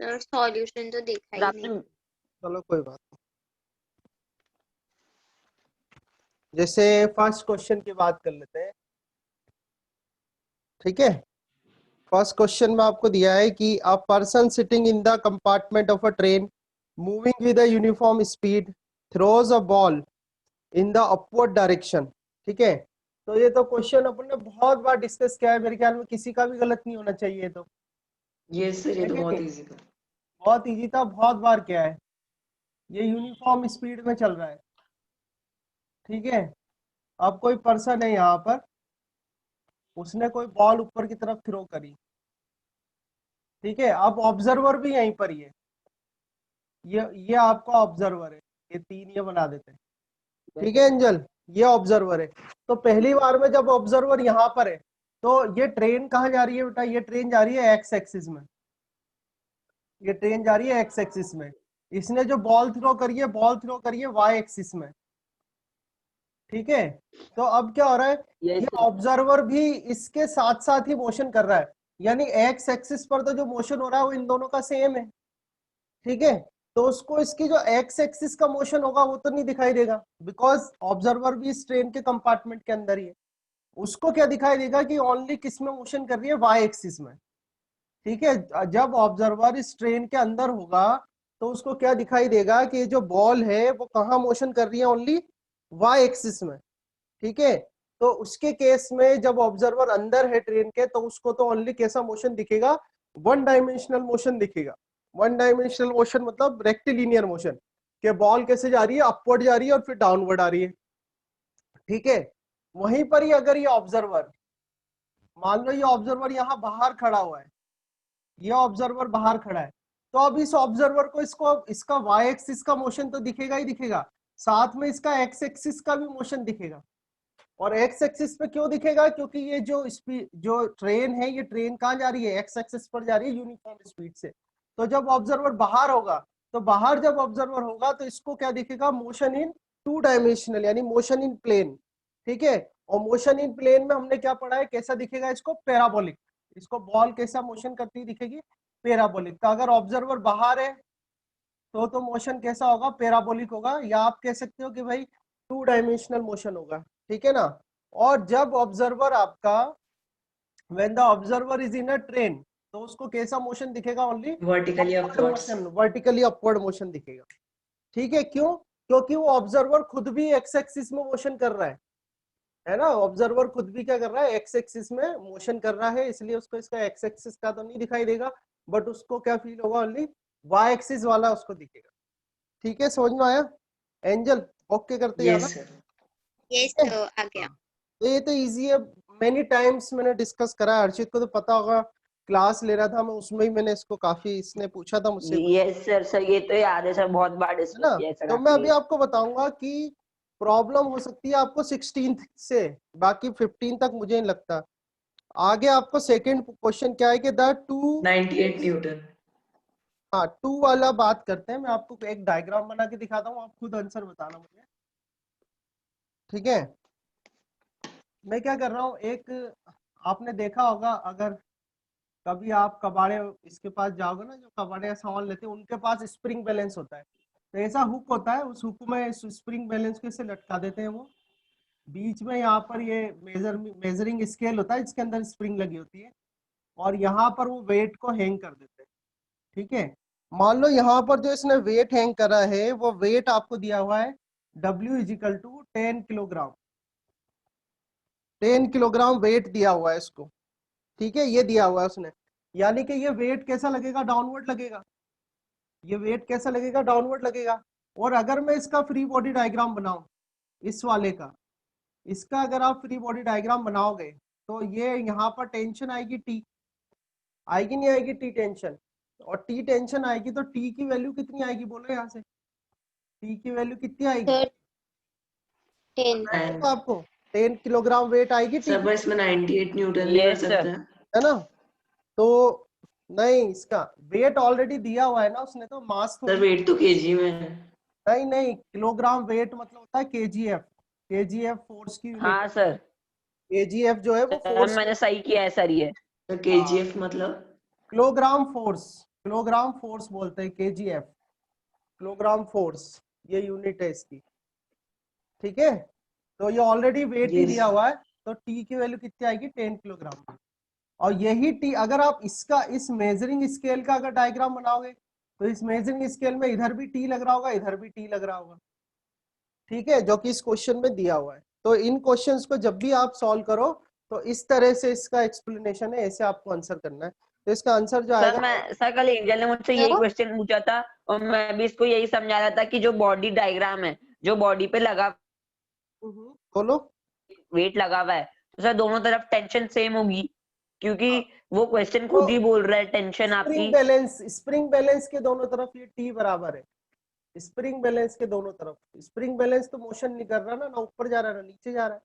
Solution तो देखा ही नहीं। चलो कोई बात नहीं। जैसे फर्स्ट क्वेश्चन की बात कर लेते हैं, ठीक है। फर्स्ट क्वेश्चन में आपको दिया है कि a person sitting in the compartment of a train moving with a uniform speed throws a ball in the upward direction, ठीक है। तो ये तो क्वेश्चन अपन ने बहुत बार डिस्कस किया है, मेरे ख्याल में किसी का भी गलत नहीं होना चाहिए। तो ये सर ये तो बहुत इजी था, बहुत इजी था, बहुत बार किया है। ये यूनिफॉर्म स्पीड में चल रहा है, ठीक है। अब कोई पर्सन है यहाँ पर, उसने कोई बॉल ऊपर की तरफ थ्रो करी, ठीक है। अब ऑब्जर्वर भी यहीं पर ही है, ये आपका ऑब्जर्वर है, ये तीन ये बना देते हैं, ठीक है एंजल। ये ऑब्जर्वर है। तो पहली बार में जब ऑब्जर्वर यहाँ पर है, तो ये ट्रेन कहाँ जा रही है बेटा? ये ट्रेन जा रही है एक्स एक्सिस में, ये ट्रेन जा रही है एक्स एक्सिस में। इसने जो बॉल थ्रो करी है, बॉल थ्रो करी है वाई एक्सिस में, ठीक है। तो अब क्या हो रहा है, ये ऑब्जर्वर भी इसके साथ साथ ही मोशन कर रहा है, यानी एक्स एक्सिस पर तो जो मोशन हो रहा है वो इन दोनों का सेम है, ठीक है। तो उसको इसकी जो एक्स एक्सिस का मोशन होगा वो तो नहीं दिखाई देगा, बिकॉज ऑब्जर्वर भी इस ट्रेन के कंपार्टमेंट के अंदर ही है। उसको क्या दिखाई देगा कि ओनली किस में मोशन कर रही है? वाई एक्सिस में, ठीक है। जब ऑब्जर्वर इस ट्रेन के अंदर होगा तो उसको क्या दिखाई देगा कि जो बॉल है वो कहाँ मोशन कर रही है? ओनली वाई एक्सिस में, ठीक है। तो उसके केस में जब ऑब्जर्वर अंदर है ट्रेन के, तो उसको तो ओनली कैसा मोशन दिखेगा? वन डायमेंशनल मोशन दिखेगा। वन डायमेंशनल मोशन मतलब रेक्टिलिनियर मोशन, कि बॉल कैसे जा रही है? अपवर्ड जा रही है और फिर डाउनवर्ड आ रही है, ठीक है। वहीं पर ही अगर ये ऑब्जर्वर, मान लो ये ऑब्जर्वर यहाँ बाहर खड़ा हुआ है, ये ऑब्जर्वर बाहर खड़ा है, तो अब इस ऑब्जर्वर को इसका वाई एक्सिस का मोशन तो दिखेगा ही दिखेगा, साथ में इसका एक्स एक्सिस का भी मोशन दिखेगा। और एक्स एक्सिस पे क्यों दिखेगा? क्योंकि ये जो ट्रेन है, ये ट्रेन कहाँ जा रही है? एक्स एक्सिस पर जा रही है यूनिफॉर्म स्पीड से। तो जब ऑब्जर्वर बाहर होगा, तो बाहर जब ऑब्जर्वर होगा तो इसको क्या दिखेगा? मोशन इन टू डायमेंशनल, यानी मोशन इन प्लेन, ठीक है। और मोशन इन प्लेन में हमने क्या पढ़ा है? कैसा दिखेगा इसको? पैराबोलिक। इसको बॉल कैसा मोशन करती दिखेगी? पैराबोलिक। तो अगर ऑब्जर्वर बाहर है तो मोशन कैसा होगा? पैराबोलिक होगा, या आप कह सकते हो कि भाई टू डायमेंशनल मोशन होगा, ठीक है ना। और जब ऑब्जर्वर आपका, when the observer is in a train, तो उसको कैसा मोशन दिखेगा? Only vertically upwards, motion, vertically upward motion दिखेगा, ठीक है। क्यों? क्योंकि वो ऑब्जर्वर खुद भी एक्स एक्सिस में मोशन कर रहा है ना। ऑब्जर्वर खुद भी क्या कर रहा है? एक्स एक्सिस में मोशन कर रहा है, इसलिए उसको इसका एक्स एक्सिस का तो नहीं दिखाई देगा, बट उसको क्या फील होगा? ओनली वाई एक्सिस वाला उसको दिखेगा, ठीक है। समझ में आया एंजल? ओके करते जाना। यस सर, यस तो आ गया। तो ये तो इजी है, मेनी टाइम्स मैंने डिस्कस करा है, अर्चित को तो पता होगा, क्लास ले रहा था मैं, उसमें ही मैंने इसको काफी, इसने पूछा था मुझसे, यस सर, सर ये तो याद है सर, बहुत बार है डिस्कस ना। किया है सर तो मैं आपने। अभी आपको बताऊंगा कि प्रॉब्लम हो सकती है आपको 16th से, बाकी 15 तक मुझे नहीं लगता। आगे आपको सेकंड क्वेश्चन क्या है कि द टू, 98 न्यूटन। हाँ टू वाला बात करते हैं। मैं आपको एक डायग्राम बना के दिखाता हूँ, आप खुद आंसर बताना मुझे, ठीक है। मैं क्या कर रहा हूँ, एक आपने देखा होगा, अगर कभी आप कबाड़े इसके पास जाओगे ना, जो कबाड़े का सामान लेते हैं, उनके पास स्प्रिंग बैलेंस होता है। तो ऐसा हुक होता है, उस हुक में स्प्रिंग बैलेंस को इसे लटका देते हैं वो, बीच में यहाँ पर ये मेजरिंग स्केल होता है, जिसके अंदर स्प्रिंग लगी होती है, और यहाँ पर वो वेट को हैंग कर देते हैं, ठीक है। मान लो यहाँ पर जो इसने वेट हैंग करा है, वो वेट आपको दिया हुआ है W equal to 10 kilogram, 10 kilogram weight दिया हुआ है इसको, ठीक है। ये दिया हुआ है उसने, यानी कि ये वेट कैसा लगेगा? डाउनवर्ड लगेगा। ये वेट कैसा लगेगा? डाउनवर्ड लगेगा। और अगर मैं इसका फ्री बॉडी डायग्राम बनाऊं, इस वाले का, इसका अगर आप फ्री बॉडी डायग्राम बनाओगे, तो ये यहाँ पर टेंशन आएगी टी, आएगी नहीं आएगी टी टेंशन? और टी टेंशन आएगी तो टी की वैल्यू कितनी आएगी? बोलो यहाँ से, टी की वैल्यू कितनी आएगी? सर 10। तो आपको 10 किलोग्राम वेट आएगी टी सर की, बस इसमें 98 न्यूटन नहीं कर सकते हैं, है ना। तो नहीं, इसका वेट ऑलरेडी दिया हुआ है ना उसने, तो मास सर वेट तो केजी में है। नहीं नहीं, किलोग्राम वेट मतलब होता है केजीएफ, केजीएफ फोर्स की यूनिट। हाँ सर, केजीएफ जो है वो सर फोर्स, मैंने सही किया है सर ये। सर केजीएफ मतलब किलोग्राम फोर्स, किलोग्राम फोर्स बोलते हैं, केजीएफ, किलोग्राम फोर्स, ये यूनिट है इसकी। ठीक है, तो ये ऑलरेडी वेट ही Yes. दिया हुआ है, तो टी की वैल्यू कितनी आएगी 10 किलोग्राम। और यही टी, अगर आप इसका इस मेजरिंग स्केल का अगर डायग्राम बनाओगे तो इस मेजरिंग स्केल में इधर भी टी लग रहा होगा, इधर भी टी लग रहा होगा। ठीक है, जो कि इस क्वेश्चन में दिया हुआ है। तो इन क्वेश्चंस को जब भी आप सॉल्व करो तो इस तरह से इसका एक्सप्लेनेशन है, ऐसे आपको आंसर करना है। तो इसका आंसर जो आएगा, सर कल एंजल ने मुझसे यही तो? क्वेश्चन पूछा था और मैं भी इसको यही समझा रहा था कि जो बॉडी डायग्राम है, जो बॉडी पे लगा बोलो। वेट लगा हुआ है, तो सर दोनों तरफ टेंशन सेम होगी, क्योंकि वो क्वेश्चन खुद ही बोल रहा है टेंशन आपकी। स्प्रिंग बैलेंस के दोनों तरफ ये टी बराबर है। स्प्रिंग बैलेंस के दोनों तरफ, स्प्रिंग बैलेंस तो मोशन नहीं कर रहा ना ऊपर जा रहा है ना नीचे जा रहा है।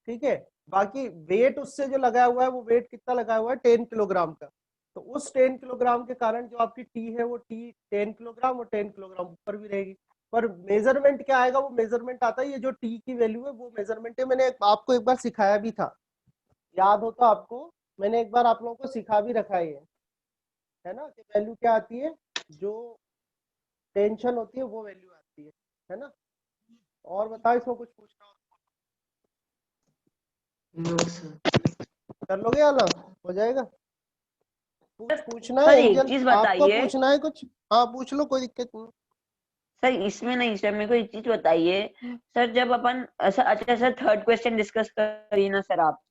ठीक है, बाकी वेट उससे जो लगाया हुआ है, वो वेट कितना लगाया हुआ है 10 किलोग्राम का। तो उस 10 किलोग्राम के कारण जो आपकी टी है वो टी 10 किलोग्राम और 10 किलोग्राम ऊपर भी रहेगी। पर मेजरमेंट क्या आएगा, वो मेजरमेंट आता है, ये जो टी की वैल्यू है वो मेजरमेंट है। मैंने आपको एक बार सिखाया भी था, याद हो तो आपको, मैंने एक बार आप लोगों को सिखा भी रखा है ना, कि वैल्यू क्या आती है, जो टेंशन होती है वो वैल्यू आती है ना। और बताओ इसमें कुछ पूछना हो No, sir. कर लोगे या ना, हो जाएगा। पूछना है सर एक एंजल, चीज आपको बताइए। पूछना है कुछ? हाँ पूछ लो, कोई दिक्कत नहीं। सर इसमें नहीं सर, मेरे को एक चीज बताइए सर, जब अपन अच्छा सर थर्ड क्वेश्चन डिस्कस करिए ना सर आप।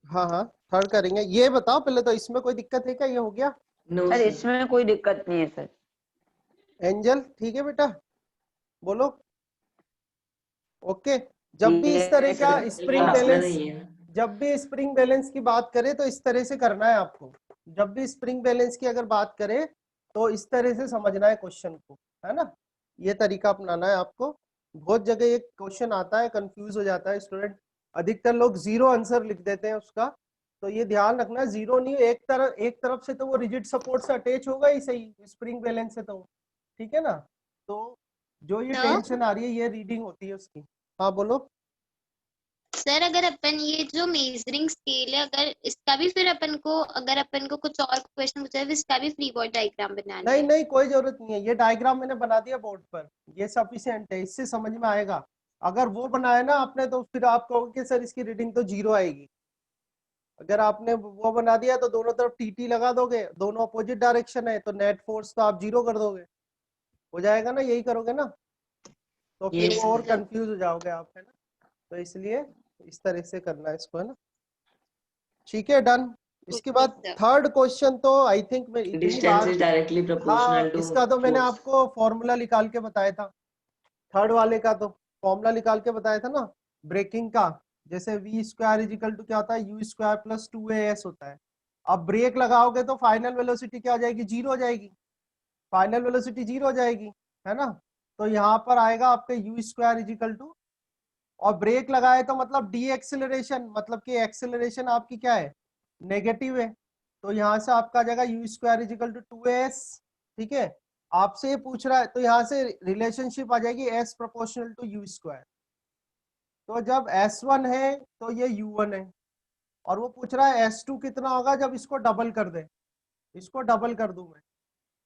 हाँ हाँ, थर्ड करेंगे। ये बताओ पहले तो, इसमें कोई दिक्कत है क्या, ये हो गया No, सर sir. इसमें कोई दिक्कत नहीं है सर। एंजल? ठीक है बेटा, बोलो। ओके, जब भी इस तरह ये का सर स्प्रिंग क्लास में बैलेंस, नहीं है। जब भी स्प्रिंग बैलेंस की बात करें तो इस तरह से करना है आपको। जब भी स्प्रिंग बैलेंस की अगर बात करें तो इस तरह से समझना है क्वेश्चन को, है ना। ये तरीका अपनाना है आपको। बहुत जगह ये क्वेश्चन आता है, कंफ्यूज हो जाता है स्टूडेंट, अधिकतर लोग जीरो आंसर लिख देते हैं उसका। तो ये ध्यान रखना, जीरो नहीं, एक तरफ से तो वो रिजिड सपोर्ट से अटैच होगा ही सही, स्प्रिंग बैलेंस से तो, ठीक है ना। तो जो ये तो? टेंशन आ रही है, ये रीडिंग होती है उसकी। हाँ बोलो। सर अगर अपन ये जो मेजरिंग स्केल है, अगर इसका भी फिर अपन को, अगर अपन को कुछ और क्वेश्चन पूछा है, इसका भी फ्री बॉडी डायग्राम बनाना नहीं है? नहीं, कोई जरूरत नहीं है, ये डायग्राम मैंने बना दिया बोर्ड पर, ये सफिशिएंट है, इससे समझ में आएगा। अगर वो बनाया ना आपने तो फिर आप कहोगे कि सर इसकी रीडिंग तो जीरो आएगी। अगर आपने वो बना दिया तो दोनों तरफ टीटी लगा दोगे, दोनों अपोजिट डायरेक्शन है, तो नेट फोर्स तो आप जीरो कर दोगे, हो जाएगा ना, यही करोगे ना। तो फिर Yes, वो और sir. कंफ्यूज हो जाओगे आप, है ना। तो इसलिए इस तरह से करना है इसको, है ना। ठीक है, डन। इसके बाद थर्ड क्वेश्चन तो आई थिंक मैं इतनी Distance बार, is directly हाँ proportional to इसका तो मैंने force. आपको फॉर्मूला निकाल के बताया था, थर्ड वाले का तो फॉर्मूला निकाल के बताया था ना ब्रेकिंग का। जैसे वी स्क्वायर इजिकल टू क्या होता है, यू स्क्वायर प्लस 2as होता है। अब ब्रेक लगाओगे तो फाइनल वेलोसिटी क्या हो जाएगी, जीरो हो जाएगी, फाइनल वेलोसिटी जीरो हो जाएगी, है ना। तो यहाँ पर आएगा आपके यू स्क्वायर इजिकल टू, और ब्रेक लगाए तो मतलब डी एक्सेलरेशन, मतलब कि एक्सेलरेशन आपकी क्या है, नेगेटिव है। तो यहाँ से आपका आ जाएगा you square is equal to 2as। ठीक है, आपसे ये पूछ रहा है तो यहाँ से रिलेशनशिप आ जाएगी s proportional to u square. तो जब s1 है तो ये u1 है, और वो पूछ रहा है s2 कितना होगा जब इसको डबल कर दे, इसको डबल कर दूं मैं।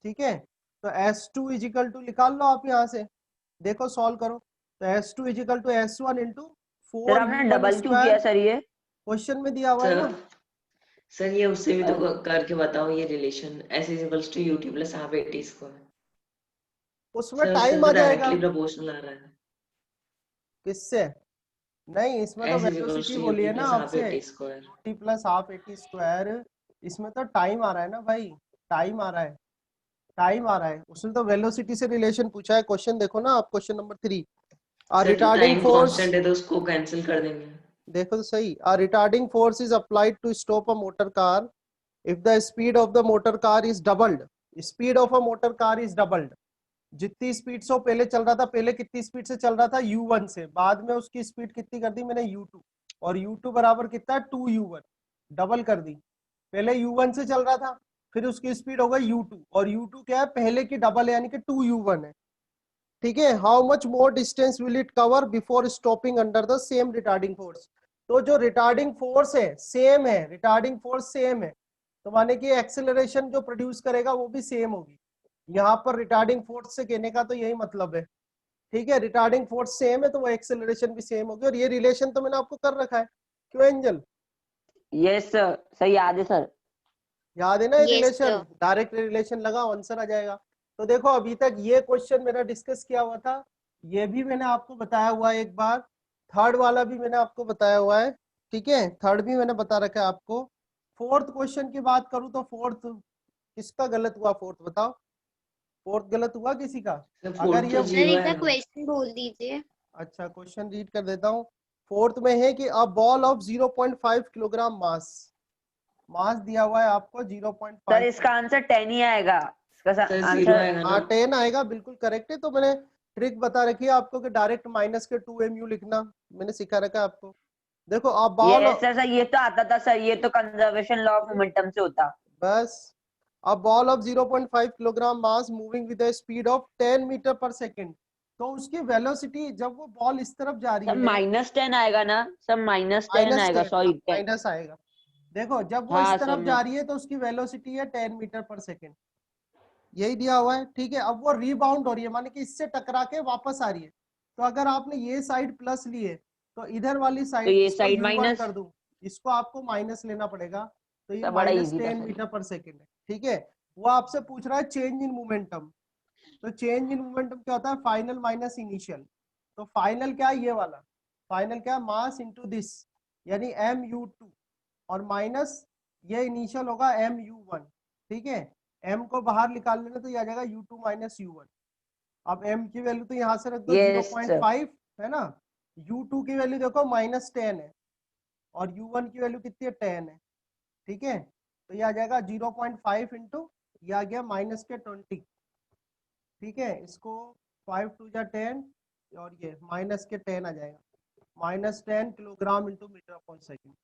ठीक है, तो s2 इजिकल टू निकाल लो आप यहाँ से, देखो सॉल्व करो। तो s2 is equal to s1 into sir आपने 4u1 डबल क्यों किया स्क्वायर, सर ये? क्वेश्चन में दिया हुआ है ना। सर ये उससे भी तो करके बताओ, ये relation s equals to ut plus half at square. उसमें सर उससे टाइम आ तो जाएगा। डायरेक्टली प्रोपोर्शनल आ रहा है। किससे? नहीं, इसमें तो s इक्वल्स वेलोसिटी टू बोली ut है ना प्लस हाफ आपसे, at square. T plus half eighty square. इसमें तो टाइम आ रहा है ना भाई, टाइम आ रहा है, टाइम आ रहा है। उसने तो वेलोसिटी से रिलेशन पूछा है। क्वेश्चन देखो ना आप, क्वेश्चन नंबर 3, आ सर तो रिटार्डिंग टाइम फोर्स, कांस्टेंट है तो उसको कैंसिल कर देंगे। देखो तो सही, uh retarding force is applied to stop a motor car if the speed of the motor car is doubled. Speed of a motor car is doubled, जितनी speed से वो पहले चल रहा था, पहले कितनी स्पीड से चल रहा था u1 से, बाद में उसकी स्पीड कितनी कर दी मैंने u2, और u2 बराबर कितना है 2u1, डबल कर दी। पहले u1 से चल रहा था, फिर उसकी स्पीड हो गई u2, और u2 क्या है, पहले की डबल है, यानी कि 2u1 है। ठीक है, how much more distance will it cover before stopping under the same retarding force. तो जो रिटार्डिंग फोर्स है सेम है, रिटार्डिंग फोर्स सेम है, तो माने कि एक्सेलरेशन जो प्रोड्यूस करेगा वो भी सेम होगी। यहाँ पर रिटार्डिंग फोर्स से कहने का तो यही मतलब है, ठीक है, रिटार्डिंग फोर्स सेम है तो वो एक्सेलरेशन भी सेम होगी। और ये रिलेशन तो मैंने आपको कर रखा है, क्यों एंजल? यस सर, सही याद है सर। याद है ना ये Yes, relation? sir. Direct relation लगाओ, आंसर आ जाएगा। तो देखो अभी तक ये क्वेश्चन मेरा डिस्कस किया हुआ था, ये भी मैंने आपको बताया हुआ है एक बार, थर्ड वाला भी मैंने आपको बताया हुआ है, ठीक है, थर्ड भी मैंने बता रखा है आपको। फोर्थ क्वेश्चन की बात करूं तो फोर्थ किसका गलत हुआ? फोर्थ बताओ, फोर्थ गलत हुआ किसी का? सर अगर फोर्थ ये तो सर जीरो एक है बार ना। क्वेश्चन बोल दीजिए। अच्छा क्वेश्चन रीड कर देता हूँ। फोर्थ में है कि a ball of 0.5 kilogram mass, mass दिया हुआ है आपको 0.5। सर इसका आंसर 10 ही आएगा, इसका सर जीरो आंसर। आएगा ना। हाँ 10 आएगा, बिल्कुल करेक्ट है। तो मैंने ट्रिक बता रखी है आपको कि डायरेक्ट माइनस के 2 mu लिखना, मैंने सिखा रखा है आपको। देखो अब बॉल, ये सर ये तो आता था सर, ये तो कंजर्वेशन लॉ ऑफ मोमेंटम से होता। बस a ball of 0.5 kilogram mass moving with a speed of 10 metre पर सेकंड, तो उसकी वेलोसिटी जब वो बॉल इस तरफ जा रही सर है, -10 आएगा ना सर, -10 आएगा, सॉरी 10। माइनस आएगा। देखो जब वो इस हाँ सर तरफ जा रही है तो उसकी वेलोसिटी है 10 मीटर पर सेकंड, यही दिया हुआ है, ठीक है। अब वो रीबाउंड हो रही है, माने कि इससे टकरा के वापस आ रही है। तो अगर आपने ये साइड प्लस ली है तो इधर वाली तो साइड ये इसको साइड u1 माइनस। कर दूं, इसको आपको माइनस लेना पड़ेगा, तो ये सर बड़ा माइनस इजी था 10 सर मीटर ये। पर सेकेंड है, ठीक है। वो आपसे पूछ रहा है चेंज इन मोमेंटम, तो चेंज इन मोमेंटम क्या होता है? Final minus initial. तो फाइनल क्या है? ये वाला फाइनल क्या है? मास इंटू दिस, यानी mu2, और माइनस ये इनिशियल होगा mu1, ठीक है। m को बाहर निकाल लेना तो ये आ जाएगा u2 माइनस u1। अब m की वैल्यू तो यहाँ से रख दो यस सर। 0.5 है ना, u2 की वैल्यू देखो -10 है, और u1 की वैल्यू कितनी है? 10 है, ठीक है। तो ये आ जाएगा 0.5 इंटू ये आ गया माइनस के 20, ठीक है। इसको 5 2 जा 10 और ये माइनस के 10 आ जाएगा, -10 kilogram into metre upon second.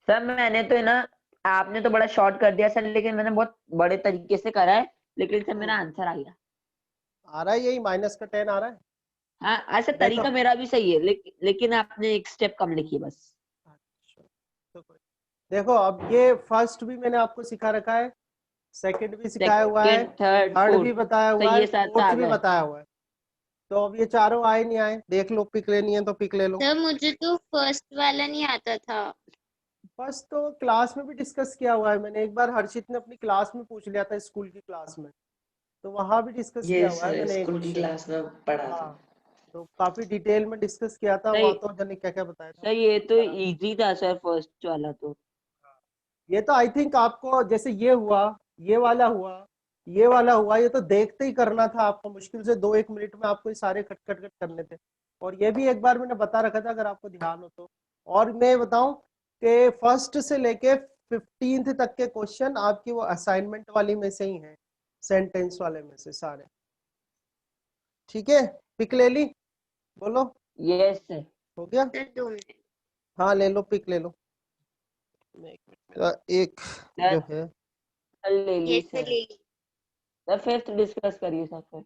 Sir मैंने तो है ना, आपने तो बड़ा शॉर्ट कर दिया सर, लेकिन मैंने बहुत बड़े तरीके से करा है, लेकिन सर मेरा आंसर आ गया। आ रहा है यही, माइनस का 10 आ रहा है। हाँ ऐसा देखो तरीका मेरा भी सही है, लेकिन आपने एक स्टेप कम लिखी है बस। अच्छा, तो देखो अब ये फर्स्ट भी मैंने आपको सिखा रखा है, सेकंड भी सिखाया हुआ है, सेकंड थर्ड थर्ड भी फोर्थ, बताया तो हुआ है, ये साथ आ फोर्थ भी गए। बताया हुआ है। तो अब ये चारों आए नहीं आए, देख लो, पिक लेनी है तो पिक ले लो। सर मुझे तो फर्स्ट वाला नहीं आता था। बस तो क्लास में भी डिस्कस किया हुआ है मैंने, एक बार हर्षित ने अपनी क्लास में पूछ लिया था, स्कूल की क्लास में, तो वहां भी डिस्कस ये किया हुआ है सर मैंने एक स्कूल की क्वेश्चन। क्लास में पढ़ा था। हाँ तो काफी डिटेल में डिस्कस किया था वहां, सही। तो जाने क्या क्या बताया था। सर ये तो करा। इजी था सर, फर्स्ट वाला तो। ये तो आई थिंक आपको जैसे ये हुआ, ये वाला हुआ, ये वाला हुआ, ये तो देखते ही करना था आपको, मुश्किल से 2-1 मिनट में आपको ये सारे कट कट कट करने थे। और ये भी एक बार मैंने बता रखा था अगर आपको ध्यान हो तो। और मैं बताऊं कि फर्स्ट से लेके 15th तक के क्वेश्चन आपकी वो असाइनमेंट वाली में से ही हैं, सेंटेंस वाले में से सारे, ठीक है। पिक ले ली? बोलो, यस सर। हो गया? Sir 2 minute. हाँ ले लो, पिक ले लो। मेरा एक जो सर है, ले ली ये सर। ले ली। सर फिफ्थ डिस्कस करिए सर फिर।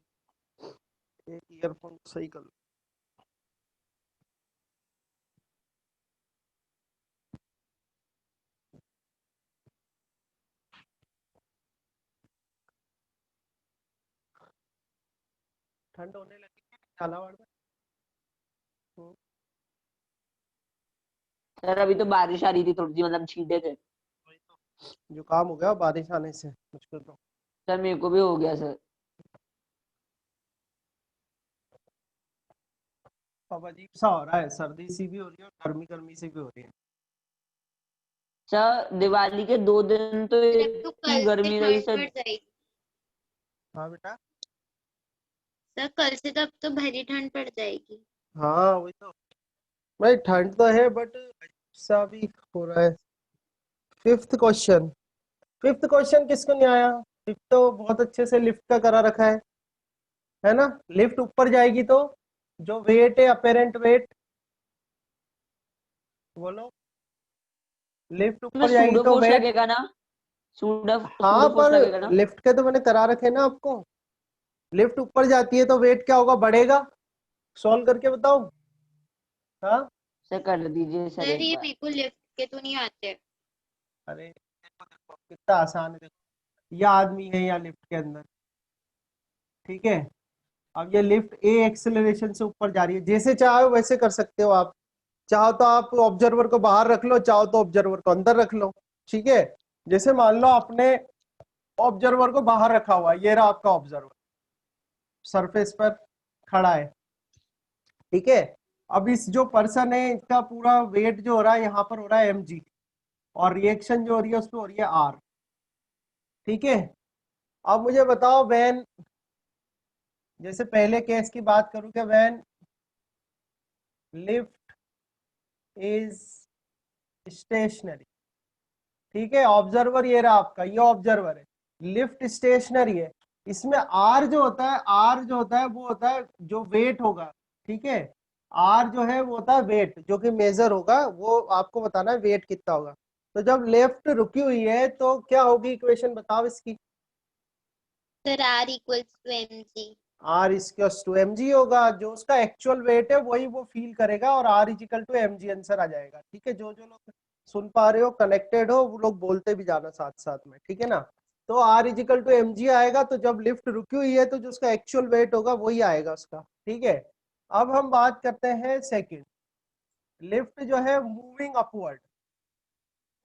एक ईयरफोन सही कर लो। ठंड होने लगी है झालावाड़ में। सर अभी तो बारिश आ रही थी थोड़ी सी, मतलब छींटे थे। वही तो, जुकाम हो गया बारिश आने से मुझको तो। सर मेरे को भी हो गया सर। अब अजीब सा हो रहा है, सर्दी सी भी हो रही है और गर्मी गर्मी सी भी हो रही है। सर दिवाली के 2 दिन तो सर अब तो इतनी कल से गर्मी रही ठंड सर। पड़ जाएगी। हाँ बेटा। सर कल से तो अब तो भारी ठंड पड़ जाएगी। हाँ वही तो भाई, ठंड तो है बट अजीब सा भी हो रहा है। फिफ्थ क्वेश्चन, फिफ्थ क्वेश्चन किसको नहीं आया? फिफ्थ तो बहुत अच्छे से लिफ्ट का करा रखा है ना। लिफ्ट ऊपर जाएगी तो जो वेट है, अपेरेंट वेट, बोलो, लिफ्ट इसमें ऊपर जाएगी सूडो तो फोर्स वेट। लगेगा ना? सूडो हाँ सूडो फोर्स पर लगेगा ना? लिफ्ट के तो मैंने करा रखे ना आपको, लिफ्ट ऊपर जाती है तो वेट क्या होगा? बढ़ेगा। सॉल्व करके बताओ। हाँ सर कर दीजिए सर सर एक ये बार। मेरे को लिफ्ट के तो नहीं आते। अरे देखो देखो, कितना आसान है, देखो ये आदमी है या लिफ्ट के अंदर, ठीक है। अब ये लिफ्ट ए एक्सेलरेशन से ऊपर जा रही है, जैसे चाहो वैसे कर सकते हो आप। चाहो तो आप ऑब्जर्वर को बाहर रख लो, चाहो तो ऑब्जर्वर को अंदर रख लो, ठीक है। जैसे मान लो आपने ऑब्जर्वर को बाहर रखा हुआ है, ये रहा आपका ऑब्जर्वर सरफेस पर खड़ा है, ठीक है। अब इस जो पर्सन है इसका पूरा वेट जो हो रहा है यहाँ पर हो रहा है mg, और रिएक्शन जो हो रही है उस पर हो रही है r, ठीक है। अब मुझे बताओ व्हेन, जैसे पहले केस की बात करूं कि व्हेन लिफ्ट इज स्टेशनरी, ठीक है। ऑब्जर्वर ये रहा आपका, ये ऑब्जर्वर है, लिफ्ट स्टेशनरी है। इसमें आर जो होता है, आर जो होता है वो होता है जो वेट होगा, ठीक है। आर जो है वो होता है वेट, जो कि मेजर होगा, वो आपको बताना है वेट कितना होगा। तो जब लेफ्ट रुकी हुई है तो क्या होगी इक्वेशन, बताओ इसकी। Sir R equals to mg। R equals to M G होगा, जो उसका एक्चुअल वेट है वही वो फील करेगा, और R equal to M G answer आ जाएगा, ठीक है। जो जो लोग सुन पा रहे हो, कनेक्टेड हो, वो लोग बोलते भी जाना साथ साथ में, ठीक है ना। तो R equal to M G आएगा, तो जब लिफ्ट रुकी हुई है तो जो उसका एक्चुअल वेट होगा वही आएगा उसका, ठीक है। अब हम बात करते हैं सेकंड, लिफ्ट जो है मूविंग अपवर्ड।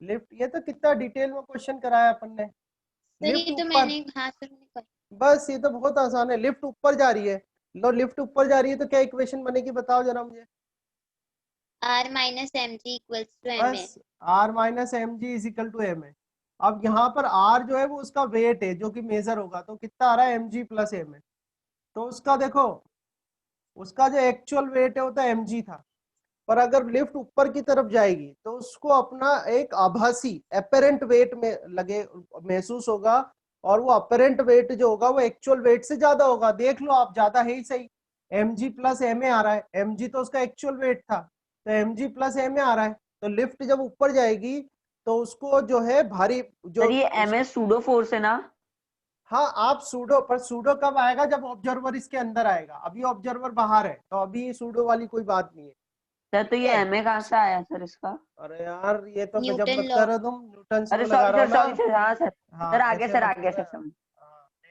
लिफ्ट, ये तो कितना डिटेल में क्वेश्चन कराया अपन ने। सर लिफ्ट ये तो ऊपर, मैंने, हाँ सर मैंने कर। बस ये तो बहुत आसान है। लिफ्ट ऊपर जा रही है, लो लिफ्ट ऊपर जा रही है तो क्या इक्वेशन बनेगी, बताओ जरा मुझे। R minus mg equals to ma। बस r minus M G is equal to M है। अब यहाँ पर r जो है वो उसका वेट है जो कि मेजर होगा, तो कितना आ रहा है mg प्लस एम है। तो उसका देखो, उसका जो एक्चुअल वेट है वो तो mg था, पर अगर लिफ्ट ऊपर की तरफ जाएगी तो उसको अपना एक आभासी अपेरेंट वेट में लगे महसूस होगा, और वो अपेरेंट वेट जो होगा वो एक्चुअल वेट से ज्यादा होगा। देख लो आप, ज्यादा है ही सही, mg प्लस ma आ रहा है, mg तो उसका एक्चुअल वेट था, तो mg प्लस ma आ रहा है। तो लिफ्ट जब ऊपर जाएगी तो उसको जो है भारी जो सर ये ms सूडो फोर्स है ना? हाँ, आप सूडो, पर सूडो कब आएगा, जब ऑब्जर्वर इसके अंदर आएगा, अभी ऑब्जर्वर बाहर है, तो अभी सूडो वाली कोई बात नहीं है, सर तो ठीक ये है। ma कहाँ से आया सर इसका? अरे यार ये तो गजब न्यूटन मत लॉ। करो तुम, न्यूटन अरे लॉ लगा सॉरी रहा सर, हूँ ना। सॉरी सर, हाँ सर। हाँ सर आगे, ऐसे सर मत आगे करो। सर, समझ।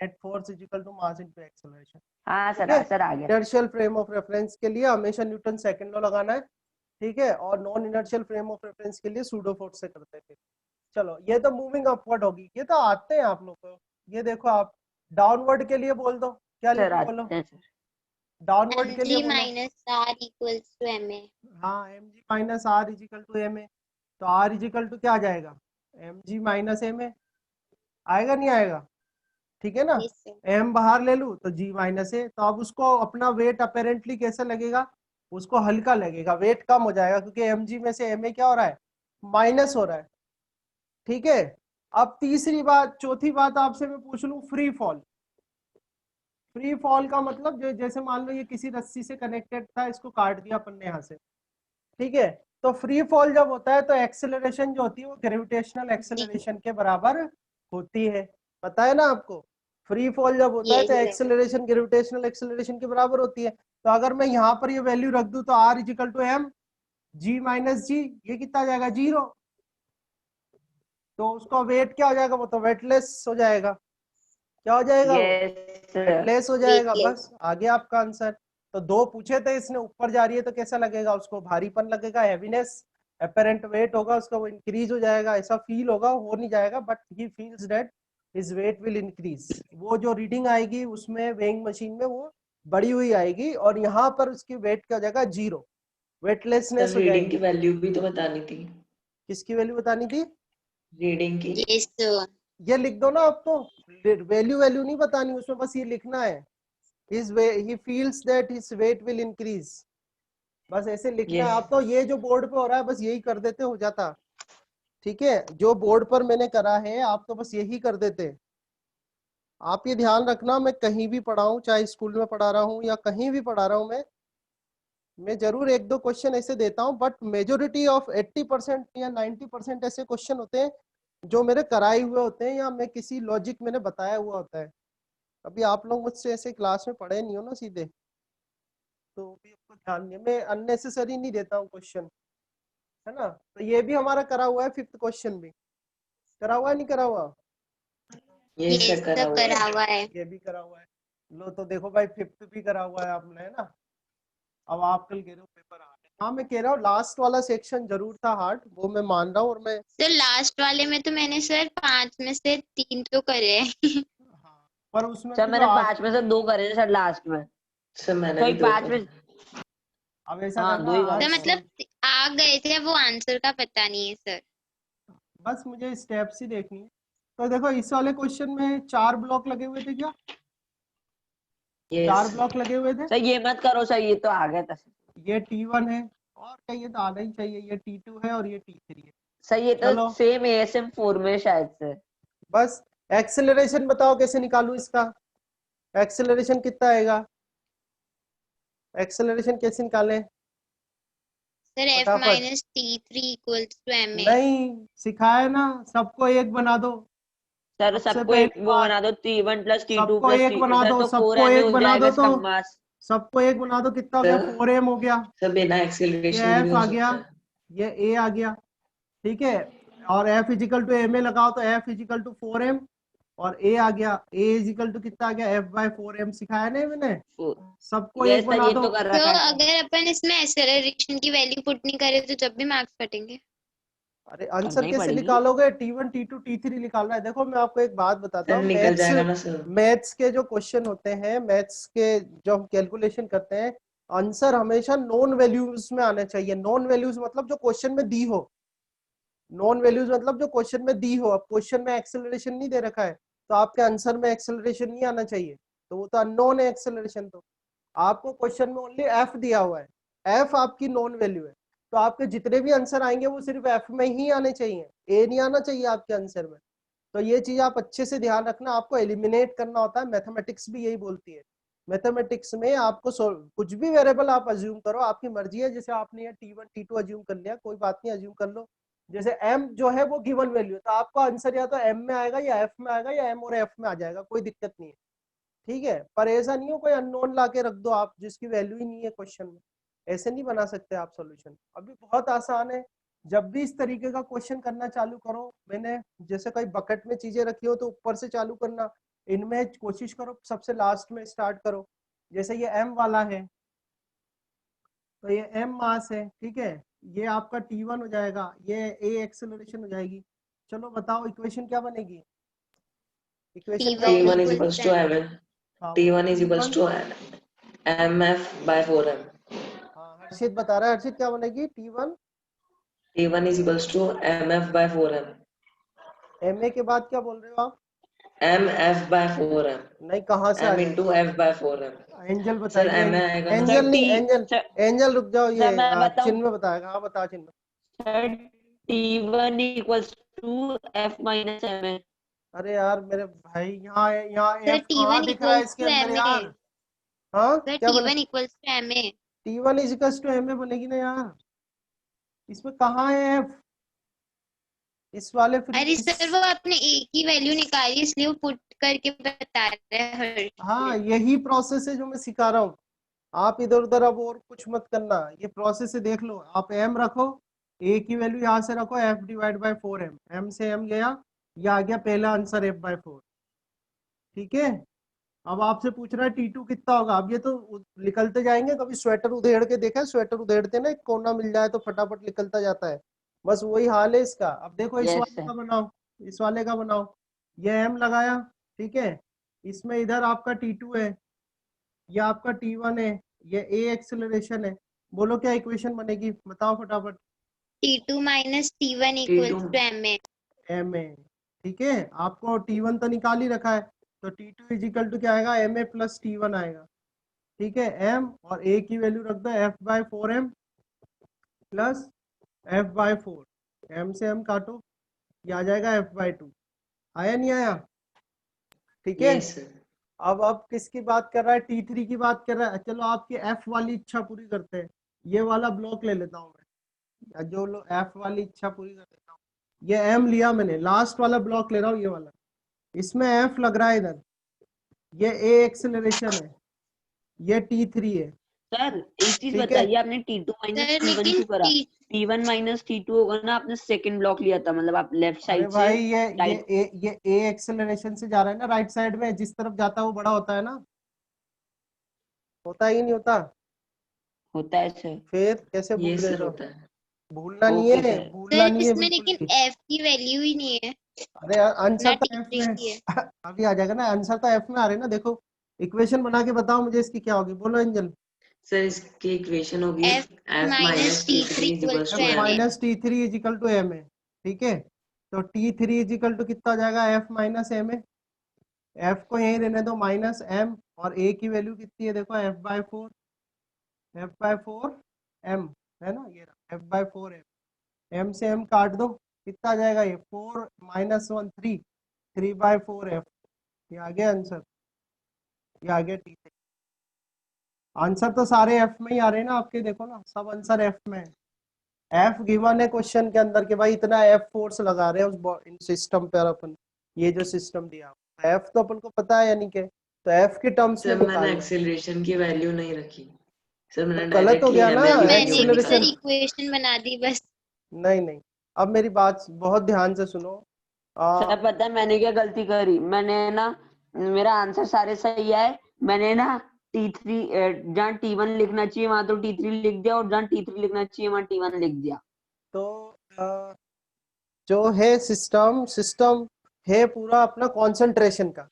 Net force equal to mass into acceleration, हाँ ठीक सर, है। सर आगे। इनर्शियल फ्रेम ऑफ रेफरेंस के लिए हमेशा न्यूटन सेकंड लॉ लगाना है, ठीक है। और non inertial frame of reference के लिए सूडो फोर्स से करते हैं। चलो ये तो मूविंग अपवर्ड होगी, ये तो आते हैं आप लोग को। ये देखो आप डाउनवर्ड के लिए बोल दो, क्या सर लिखूं बोलो, आते हैं सर। डाउनवर्ड के लिए mg बोलो। minus R equals to ma। हाँ M G minus R equal to M A, तो आर इजिकल टू क्या आ जाएगा, M G minus M A, आएगा नहीं आएगा, ठीक है ना। Yes sir. एम बाहर ले लूं तो जी माइनस ए, तो अब उसको अपना वेट अपेरेंटली कैसे लगेगा, उसको हल्का लगेगा, वेट कम हो जाएगा, क्योंकि एम जी में से एम ए क्या हो रहा है, माइनस हो रहा है, ठीक है। अब तीसरी बात, चौथी बात आपसे मैं पूछ लूं, फ्री फॉल। फ्री फॉल का मतलब जो, जैसे मान लो ये किसी रस्सी से कनेक्टेड था, इसको काट दिया अपन ने यहाँ से, ठीक है। तो फ्री फॉल जब होता है तो एक्सेलरेशन जो होती है वो ग्रेविटेशनल जी एक्सेलरेशन के बराबर होती है, पता है ना आपको। फ्री फॉल जब होता है यस तो सर। एक्सेलरेशन ग्रेविटेशनल एक्सेलरेशन के बराबर होती है। तो अगर मैं यहाँ पर ये वैल्यू रख दूं तो R equal to M G minus G, ये कितना आ जाएगा, 0। तो उसका वेट क्या हो जाएगा, वो तो वेटलेस हो जाएगा, क्या हो जाएगा वो, यस सर। वेटलेस हो जाएगा। वेटलेस। बस आ गया आपका आंसर। तो दो पूछे थे इसने, ऊपर जा रही है तो कैसा लगेगा उसको, भारीपन लगेगा, हैवीनेस, अपेरेंट वेट होगा उसका, वो इंक्रीज हो जाएगा, ऐसा फील होगा, हो नहीं जाएगा, but he feels that his weight will increase. वो जो रीडिंग आएगी उसमें वेइंग मशीन में वो बढ़ी हुई आएगी, और यहाँ पर उसकी वेट क्या हो जाएगा, 0, सर वेटलेसनेस हो रीडिंग की जाएगी। वैल्यू भी तो बतानी थी। किसकी वैल्यू बतानी थी, रीडिंग की। Yes sir. ये लिख दो ना आप तो, वैल्यू वैल्यू नहीं बतानी उसमें, बस ये लिखना है, he feels that his weight will increase, बस ऐसे लिखना है यस। आप तो। ये जो बोर्ड पे हो रहा है बस यही कर देते, हो जाता, ठीक है। जो बोर्ड पर मैंने करा है आप तो बस यही कर देते। आप ये ध्यान रखना, मैं कहीं भी पढ़ाऊं, चाहे स्कूल में पढ़ा रहा हूँ या कहीं भी पढ़ा रहा हूँ, मैं जरूर एक दो क्वेश्चन ऐसे देता हूँ, बट मेजोरिटी ऑफ 80% या 90% ऐसे क्वेश्चन होते हैं जो मेरे कराए हुए होते हैं, या मैं किसी लॉजिक मैंने बताया हुआ होता है। अभी आप लोग मुझसे ऐसे क्लास में पढ़े नहीं हो ना सीधे, तो भी आपको ध्यान नहीं, मैं अननेसेसरी नहीं देता हूँ क्वेश्चन, है ना। तो ये भी हमारा करा हुआ है, फिफ्थ क्वेश्चन भी। करा हुआ है नहीं करा हुआ? ये ये सब करा सब हुआ करा है। हुआ है। ये भी करा हुआ है। लो तो देखो भाई, 5th भी करा हुआ है आपने, है ना? अब आप कल कह रहे हो पेपर हार्ड है। हाँ मैं कह रहा हूँ लास्ट वाला सेक्शन जरूर था हार्ड, वो मैं मान रहा हूँ। और मैं सर लास्ट वाले में तो मैंने सर 5 में से 3 तो करे हैं। हाँ, पर उसमें सर भी मैंने 5 में से 2 करे थे सर लास्ट में। सर मैंने तो भी 2 5 में अब ऐसा हाँ, करना 2 ही आज सर करे। मतलब आ गए थे, वो आंसर का पता नहीं है सर। बस मुझे स्टेप्स ही देखनी है। तो देखो इस वाले क्वेश्चन में 4 ब्लॉक लगे हुए थे क्या? 4 यस ब्लॉक लगे हुए थे। सर ये मत करो सर, ये तो आ गया था। ये T1 है, और क्या, ये तो आना ही चाहिए। ये T2 है और ये T3 है। सर ये तो चलो सेम ASM 4 में शायद से। बस एक्सेलरेशन बताओ कैसे निकालूं इसका। एक्सेलरेशन कितना आएगा? एक्सेलरेशन कैसे निकालें? सर F फटाफट। Minus T3 equals to MA। नहीं सिखाया ना, सबको एक बना दो। सर सबसे सबको पहली एक वो बात, बना दो, T1 प्लस T2 सबको प्लस एक बना सर दो, तो 4 सबको MA एक हो बना जाएगा दो तो, इसका मास। सबको एक बना दो। कितना हो गया? सर 4m हो गया। सर बिना ये एक्सेलरेशन के भी F हो आ गया, सकता है। ये A आ गया, ठीक है। और F इजिकल टू MA लगाओ तो F इजिकल टू 4m, और A आ गया, A इजिकल टू कितना आ गया? F/4m। सिखाया नहीं मैंने? सबको ये एक सर बना ये दो। तो कर तो रखा है सर। अगर अपन इसमें एक्सेलरेशन की वैल्यू पुट नहीं करे तो जब भी मार्क्स कटेंगे। अरे आंसर करना ही कैसे पड़ेगी। निकालोगे? T1 T2 T3 निकालना है। देखो मैं आपको एक बात बताता सर हूँ, निकल जाएगा ना सर। मैथ्स के जो क्वेश्चन होते हैं, मैथ्स के जो हम कैलकुलेशन करते हैं, आंसर हमेशा नॉन वैल्यूज में आने चाहिए। नॉन वैल्यूज मतलब जो क्वेश्चन में दी हो। नॉन वैल्यूज मतलब जो क्वेश्चन में दी हो। अब क्वेश्चन में एक्सेलरेशन नहीं दे रखा है तो आपके आंसर में एक्सेलरेशन नहीं आना चाहिए, तो वो तो अननोन है एक्सेलरेशन। तो आपको क्वेश्चन में ओनली एफ दिया हुआ है, एफ आपकी नॉन वैल्यू है, तो आपके जितने भी आंसर आएंगे वो सिर्फ एफ में ही आने चाहिए, ए नहीं आना चाहिए आपके आंसर में। तो ये चीज आप अच्छे से ध्यान रखना, आपको एलिमिनेट करना होता है। मैथमेटिक्स भी यही बोलती है। मैथमेटिक्स में आपको कुछ भी वेरिएबल आप अज्यूम करो, आपकी मर्जी है। जैसे आपने ये T1 T2 अज्यूम कर लिया, कोई बात नहीं, अज्यूम कर लो। जैसे m जो है वो गिवन वैल्यू है, तो आपका आंसर या तो m में आएगा या f में आएगा, या m और f में आ जाएगा, कोई दिक्कत नहीं है, ठीक है। पर ऐसा नहीं हो कोई अननोन ला के रख दो आप जिसकी वैल्यू ही नहीं है क्वेश्चन में। ऐसे नहीं बना सकते आप सॉल्यूशन। अभी बहुत आसान है। जब भी इस तरीके का क्वेश्चन करना चालू करो, मैंने जैसे कोई बकेट में चीजें रखी हो तो ऊपर से चालू करना, इनमें कोशिश करो सबसे लास्ट में स्टार्ट करो। जैसे ये m वाला है, तो ये m मास है, ठीक है। ये आपका T1 हो जाएगा, ये a एक्सेलरेशन हो जाएगी। चलो बताओ इक्वेशन क्या बनेगी? इक्वेशन क्या T1 T1 बनेगी? is equals equals to to MA। mn. हाँ T1 is equals T1। to mf by 4m. हाँ हर्षित बता रहा है, हर्षित क्या बनेगी? T1 T1 is equals to mf by 4m. MA के बाद क्या बोल रहे हो आप? mf by 4m. नहीं, कहाँ से आ m into जाएगी? f by 4m. Angel sir बताएगी। m आएगा ना। सर एंजल टी नहीं, एंजल, सर, एंजल रुक जाओ, ये सर मैं बताऊं चिन्मय बताएगा। हाँ बता Chinmay. Sir, T1 equals to F minus MA। अरे यार मेरे भाई, यहाँ यहाँ सर F कहाँ T1 दिख रहा है equals इसके to अंदर MA। यार? हाँ सर क्या बने? T1 equals to MA। T1 is equals to MA बनेगी ना यार, इसमें कहाँ है F? इस वाले अरे सर वो आपने A की वैल्यू निकाली इसलिए वो पुट करके बता रहे हैं हाँ हर्षित। यही प्रोसेस है जो मैं सिखा रहा हूँ। आप इधर उधर अब और कुछ मत करना, ये प्रोसेस से देख लो। आप m रखो, a की वैल्यू यहाँ से रखो, f divide by 4m, m से m गया, ये आ गया पहला आंसर f/4, ठीक है। अब आपसे पूछ रहा है T2 कितना होगा। अब ये तो निकलते जाएंगे। कभी स्वेटर उधेड़ के देखा है? स्वेटर उधेड़ते ना, एक कोना मिल जाए तो फटाफट निकलता जाता है, बस वही हाल है इसका। अब देखो इस यस वाले सर। का बनाओ, इस वाले का बनाओ। ये m लगाया, ठीक है। इसमें इधर आपका T2 है, ये आपका T1 है, ये a एक्सेलरेशन है। बोलो क्या इक्वेशन बनेगी, बताओ फटाफट। T2 minus T1 T2 equals to MA। ma, ठीक है। आपको T1 तो निकाल ही रखा है, तो T2 इज इक्वल टू क्या आएगा? ma प्लस T1 आएगा, ठीक है। m और a की वैल्यू रख दो f/4m प्लस f/4, m से m काटो, ये आ जाएगा f/2। आया नहीं आया? ठीक है। yes sir. अब किसकी बात कर रहा है? T3 की बात कर रहा है। चलो आपकी f वाली इच्छा पूरी करते हैं। ये वाला ब्लॉक ले लेता हूँ मैं, या जो लोग f वाली इच्छा पूरी कर लेता हूँ। ये m लिया मैंने, लास्ट वाला ब्लॉक ले रहा हूँ, ये वाला। इसमें f लग रहा है इधर, ये a एक्सेलरेशन है, ये T3 है। सर एक चीज ठीक है। बताइए, आपने T2 माइनस सर T1 लेकिन क्यों करा? T1 माइनस T2 होगा ना, आपने सेकंड ब्लॉक लिया था, मतलब आप लेफ्ट अरे साइड से भाई राइट ये ए एक्सेलरेशन से जा रहा है ना राइट साइड में, जिस तरफ जाता है वो बड़ा होता है ना, होता ही नहीं होता? होता है सर। फिर कैसे ये भूल गए सर सब? होता है। भूलना नहीं ओके है, सर। भूलना सर नहीं है इसमें बिल्कुल लेकिन भी। एफ की वैल्यू ही नहीं है अरे आंसर ना, तो एफ T3 में की है। अभी आ जाएगा ना, आंसर तो एफ में आ रहे हैं ना, देखो इक्वेशन बना के बताओ मुझे इसकी क्या होगी, बोलो एंजल। सर इसकी इक्वेशन होगी F F minus minus T3 T3 is equal equals to F to M M। है। Minus T three is equal to M है, ठीक है। तो T three is equal to कितना हो जाएगा, एफ माइनस एम है। एफ को यहीं रहने दो माइनस एम, और ए की वैल्यू कितनी है देखो, F by four, F by four M, है ना, ये F by four M. M से एम काट दो, कितना आ जाएगा ये, four minus one three, three by four F. ये आ गया आंसर, ये आ गया टी। आंसर तो सारे एफ में ही आ रहे हैं ना आपके, देखो ना सब आंसर एफ में है। एफ गिवन है क्वेश्चन के अंदर के भाई, इतना एफ फोर्स लगा रहे हैं उस सिस्टम पर अपन, ये जो सिस्टम दिया एफ तो अपन को पता है यानी के, तो एफ के टर्म्स में सर मैंने निकालना है। एक्सेलरेशन की वैल्यू नहीं रखी, सर तो मैंने गलत हो डायरेक्टली गया ना ml की वैल्यू मैंने भी सर एक्सेलरेशन। निकाला। इक्वेशन बना दी बस। नहीं नहीं, अब मेरी बात बहुत ध्यान से सुनो। सर पता है मैंने क्या गलती करी, मैंने ना, मेरा आंसर सारे सही है, मैंने ना T3 जहाँ T1 लिखना चाहिए वहां तो T3 लिख दिया, और जहाँ T3 लिखना चाहिए वहां T1 लिख दिया। तो जो है सिस्टम सिस्टम है पूरा अपना कंसंट्रेशन का,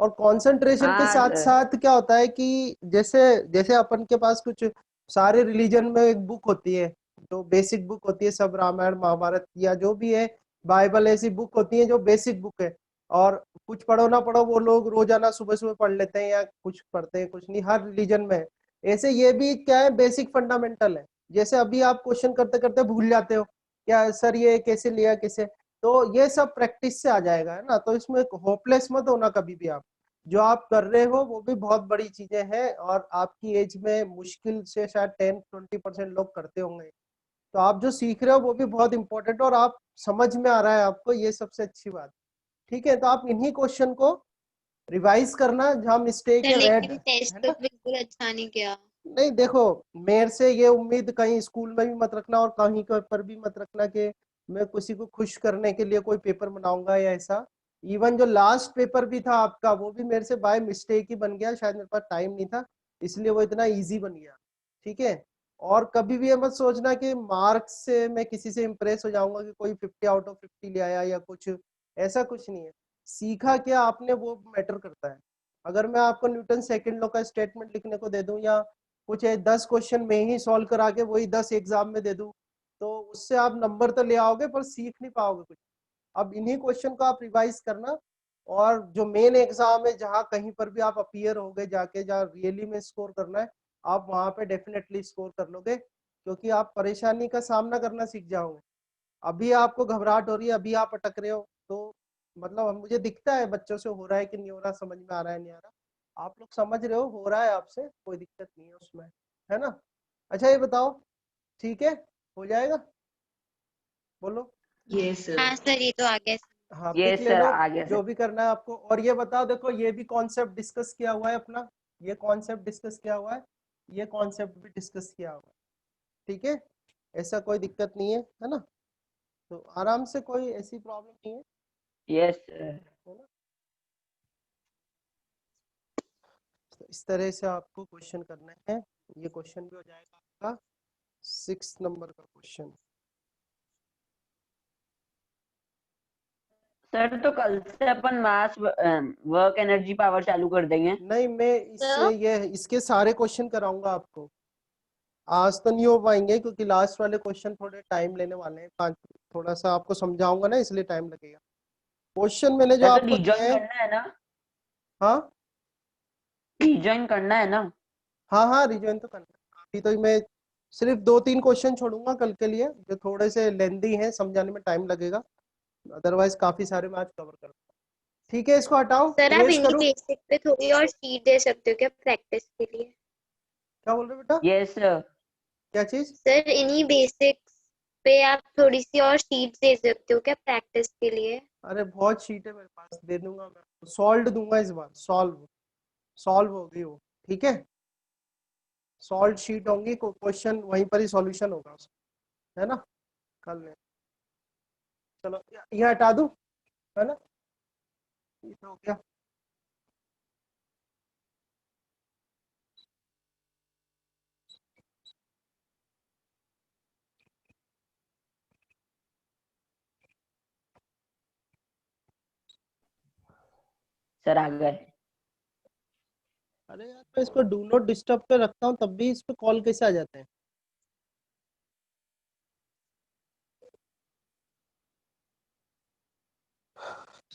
और कंसंट्रेशन के हाँ साथ सर। साथ क्या होता है कि जैसे जैसे अपन के पास कुछ सारे रिलीजन में एक बुक होती है, जो बेसिक बुक होती है, सब रामायण महाभारत या जो भी है, बाइबल, ऐसी बुक होती है जो बेसिक बुक है, और कुछ पढ़ो ना पढ़ो वो लोग रोजाना सुबह सुबह पढ़ लेते हैं, या कुछ पढ़ते हैं कुछ नहीं, हर रिलीजन में है। ऐसे ये भी क्या है, बेसिक फंडामेंटल है। जैसे अभी आप क्वेश्चन करते करते भूल जाते हो, क्या सर ये कैसे लिया कैसे, तो ये सब प्रैक्टिस से आ जाएगा, है ना। तो इसमें होपलेस मत होना कभी भी। आप जो आप कर रहे हो वो भी बहुत बड़ी चीजें हैं, और आपकी एज में मुश्किल से शायद 10-20% लोग करते होंगे। तो आप जो सीख रहे हो वो भी बहुत इंपॉर्टेंट, और आप समझ में आ रहा है आपको, ये सबसे अच्छी बात। ठीक है, तो आप इन्हीं क्वेश्चन को रिवाइज करना जहाँ मिस्टेक सर है, रेड, लेकिन टेस्ट है तो ना। बिल्कुल अच्छा नहीं किया। नहीं देखो, मेरे से ये उम्मीद कहीं स्कूल में भी मत रखना और कहीं पर भी मत रखना कि मैं किसी को खुश करने के लिए कोई पेपर बनाऊंगा या ऐसा। इवन जो लास्ट पेपर भी था आपका, वो भी मेरे से बाय मिस्टेक ही बन गया, शायद मेरे पास टाइम नहीं था, इसलिए वो इतना इजी बन गया। ठीक है, और कभी भी ये मत सोचना कि मार्क्स से मैं किसी से इम्प्रेस हो जाऊंगा कि कोई 50 आउट ऑफ 50 ले आया या कुछ, ऐसा कुछ नहीं है। सीखा क्या आपने वो मैटर करता है। अगर मैं आपको न्यूटन सेकंड लॉ का स्टेटमेंट लिखने को दे दूं, या कुछ 10 क्वेश्चन में ही सॉल्व करा के वही 10 एग्जाम में दे दूं, तो उससे आप नंबर तो ले आओगे पर सीख नहीं पाओगे कुछ। अब इन्हीं क्वेश्चन को आप रिवाइज करना, और जो मेन एग्जाम है जहाँ कहीं पर भी आप अपीयर होगे जाके, जहाँ रियली में स्कोर करना है, आप वहां पे डेफिनेटली स्कोर कर लोगे, क्योंकि आप परेशानी का सामना करना सीख जाओगे। अभी आपको घबराहट हो रही है, अभी आप अटक रहे हो, तो मतलब मुझे दिखता है बच्चों से हो रहा है कि नहीं हो रहा, समझ में आ रहा है नहीं आ रहा, आप लोग समझ रहे हो रहा है आपसे, कोई दिक्कत नहीं है उसमें, है ना। अच्छा ये बताओ, ठीक है, हो जाएगा, बोलो। ये सर। हाँ सर ये तो आ गया। हाँ ये पिक ले सर लो, आ गया जो सर। भी करना है आपको। और ये बताओ, देखो ये भी कॉन्सेप्ट डिस्कस किया हुआ है अपना, ये कॉन्सेप्ट डिस्कस किया हुआ है, ये कॉन्सेप्ट भी डिस्कस किया हुआ है, ठीक है, ऐसा कोई दिक्कत नहीं है ना। तो आराम से, कोई ऐसी प्रॉब्लम नहीं है, यस सर। है ना। तो इस तरह से आपको क्वेश्चन करना है। ये क्वेश्चन भी हो जाएगा आपका 6 नंबर का क्वेश्चन। सर तो कल से अपन मास वर्क एनर्जी पावर चालू कर देंगे। नहीं, मैं इससे ये इसके सारे क्वेश्चन कराऊंगा आपको। आज तो नहीं हो पाएंगे क्योंकि लास्ट वाले क्वेश्चन थोड़े टाइम लेने वाले हैं, 5, थोड़ा सा आपको समझाऊंगा ना, इसलिए टाइम लगेगा। क्वेश्चन मैंने जो सर तो आपको दिए रिजॉइन हैं, करना है ना? हाँ रिजॉइन करना है ना? हाँ हाँ, रिजॉइन तो करना है। अभी तो मैं सिर्फ 2-3 क्वेश्चन छोड़ूंगा कल के लिए, जो थोड़े से लेंदी हैं, समझाने में टाइम लगेगा, अदरवाइज काफी सारे मैं आज कवर करूंगा। ठीक है, इसको हटाओ, सर आप इरेज इन्हीं करूँ। बेसिक पे थोड़ी और शीट दे सकते हो क्या प्रैक्टिस के लिए? क्या बोल रहे हो बेटा, यस सर। क्या चीज? सर इन्हीं बेसिक्स पे आप थोड़ी सी और शीट दे सकते हो क्या प्रैक्टिस के लिए? अरे बहुत शीट है मेरे पास, दे दूंगा मैं, सॉल्व दूंगा इस बार, सॉल्व सॉल्व हो गई वो, ठीक है, सॉल्व शीट होंगी, क्वेश्चन वहीं पर ही सॉल्यूशन होगा उसका, है ना, कर लें। चलो ये हटा दूं, है ना, ये तो हो गया। सर आ गए। अरे यार मैं इसको डू नॉट डिस्टर्ब पे रखता हूँ तब भी इस पे कॉल कैसे आ जाते हैं।